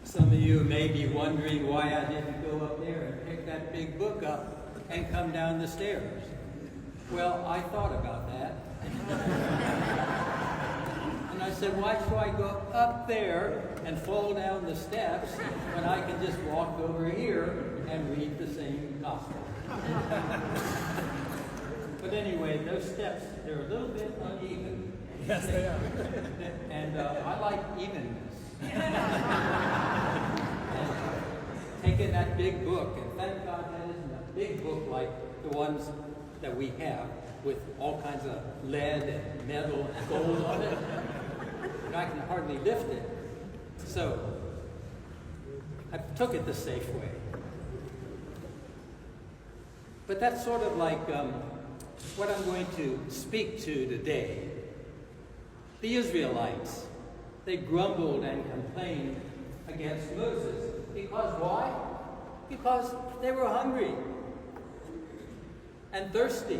Some of you may be wondering why I didn't go up there and pick that big book up and come down the stairs. Well, I thought about that. And I said, why should I go up there and fall down the steps when I can just walk over here and read the same gospel? But anyway, those steps, they're a little bit uneven. Yes, they are. And I like evenness. Taking that big book, and thank God that isn't a big book like the ones that we have with all kinds of lead and metal and gold on it. And I can hardly lift it. So I took it the safe way. But that's sort of like what I'm going to speak to today. The Israelites, they grumbled and complained against Moses. Because why? Because they were hungry and thirsty.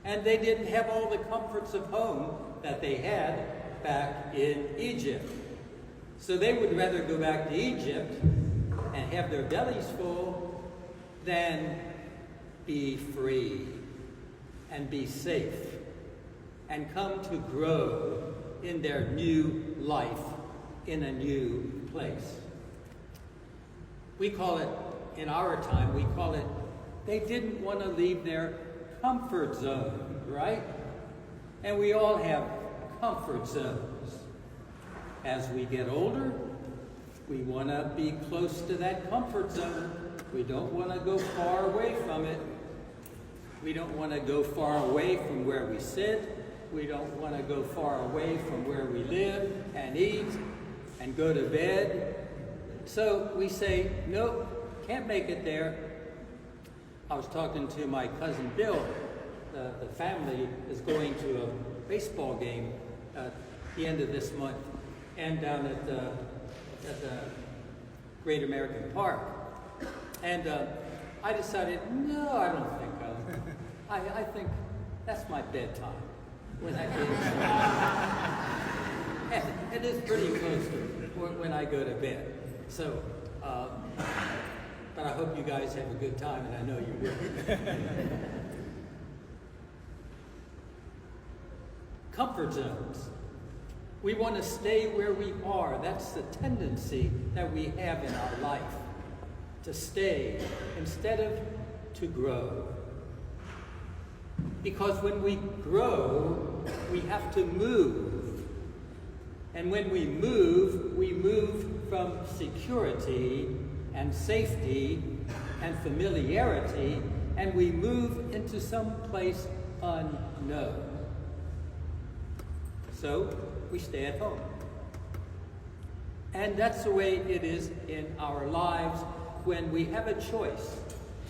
And they didn't have all the comforts of home that they had back in Egypt. So they would rather go back to Egypt and have their bellies full than be free and be safe and come to grow in their new life in a new place. We call it, in our time, we call it, they didn't want to leave their comfort zone, right? And we all have comfort zones. As we get older, we want to be close to that comfort zone. We don't want to go far away from it. We don't want to go far away from where we sit. We don't want to go far away from where we live and eat and go to bed. So we say, nope, can't make it there. I was talking to my cousin Bill. The family is going to a baseball game at the end of this month and down at the Great American Park. And I decided, no, I don't think I think that's my bedtime when I get and it is pretty close to when I go to bed. So, but I hope you guys have a good time, and I know you will. Comfort zones. We want to stay where we are. That's the tendency that we have in our life, to stay instead of to grow. Because when we grow, we have to move. And when we move from security and safety and familiarity, and we move into some place unknown. So we stay at home. And that's the way it is in our lives when we have a choice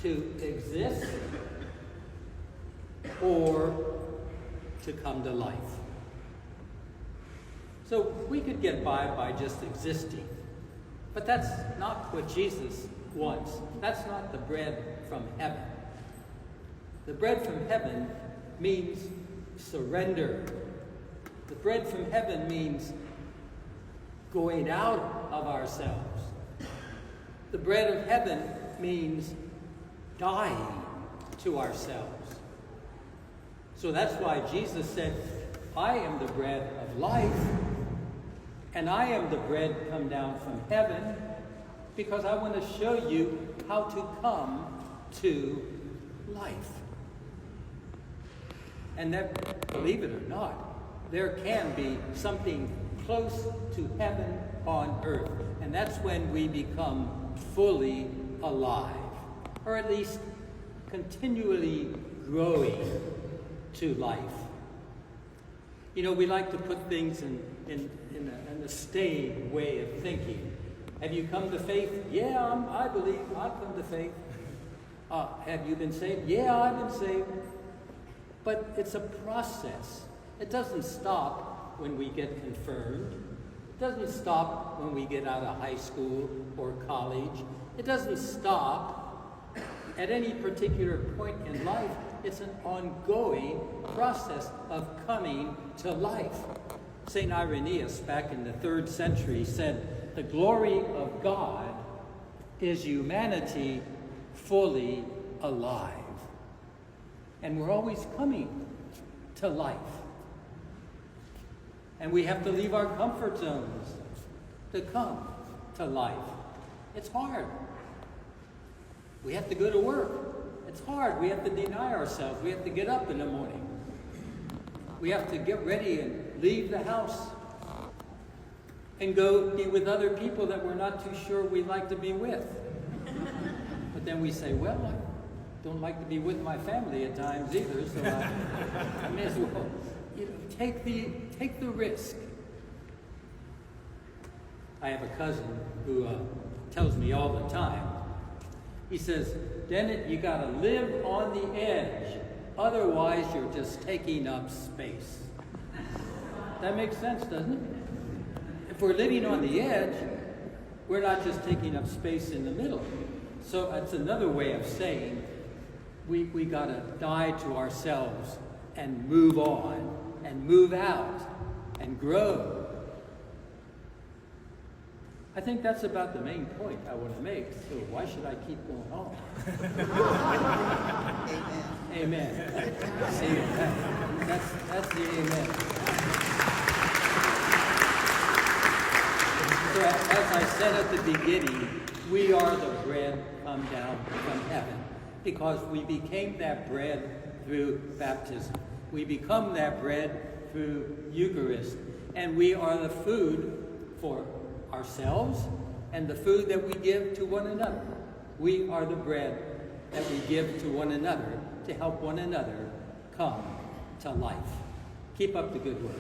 to exist or to come to life. So we could get by just existing. But that's not what Jesus wants. That's not the bread from heaven. The bread from heaven means surrender. The bread from heaven means going out of ourselves. The bread of heaven means dying to ourselves. So that's why Jesus said, I am the bread of life, and I am the bread come down from heaven, because I want to show you how to come to life. And that, believe it or not, there can be something close to heaven on earth. And that's when we become fully alive, or at least continually growing to life. You know, we like to put things in a staid way of thinking. Have you come to faith? Yeah, I believe I've come to faith. Have you been saved? Yeah, I've been saved. But it's a process. It doesn't stop when we get confirmed. It doesn't stop when we get out of high school or college. It doesn't stop at any particular point in life. It's an ongoing process of coming to life. St. Irenaeus, back in the 3rd century, said, "The glory of God is humanity fully alive." And we're always coming to life. And we have to leave our comfort zones to come to life. It's hard. We have to go to work. It's hard. We have to deny ourselves. We have to get up in the morning. We have to get ready and leave the house and go be with other people that we're not too sure we'd like to be with. But then we say, well, I don't like to be with my family at times either, so I may as well, take the risk. I have a cousin who tells me all the time. He says, "Dennet, you got to live on the edge. Otherwise, you're just taking up space." That makes sense, doesn't it? If we're living on the edge, we're not just taking up space in the middle. So that's another way of saying we got to die to ourselves and move on and move out and grow. I think that's about the main point I want to make, so why should I keep going on? Amen. Amen. That's the amen. So as I said at the beginning, we are the bread come down from heaven because we became that bread through baptism. We become that bread through Eucharist, and we are the food for ourselves and the food that we give to one another. We are the bread that we give to one another to help one another come to life. Keep up the good work.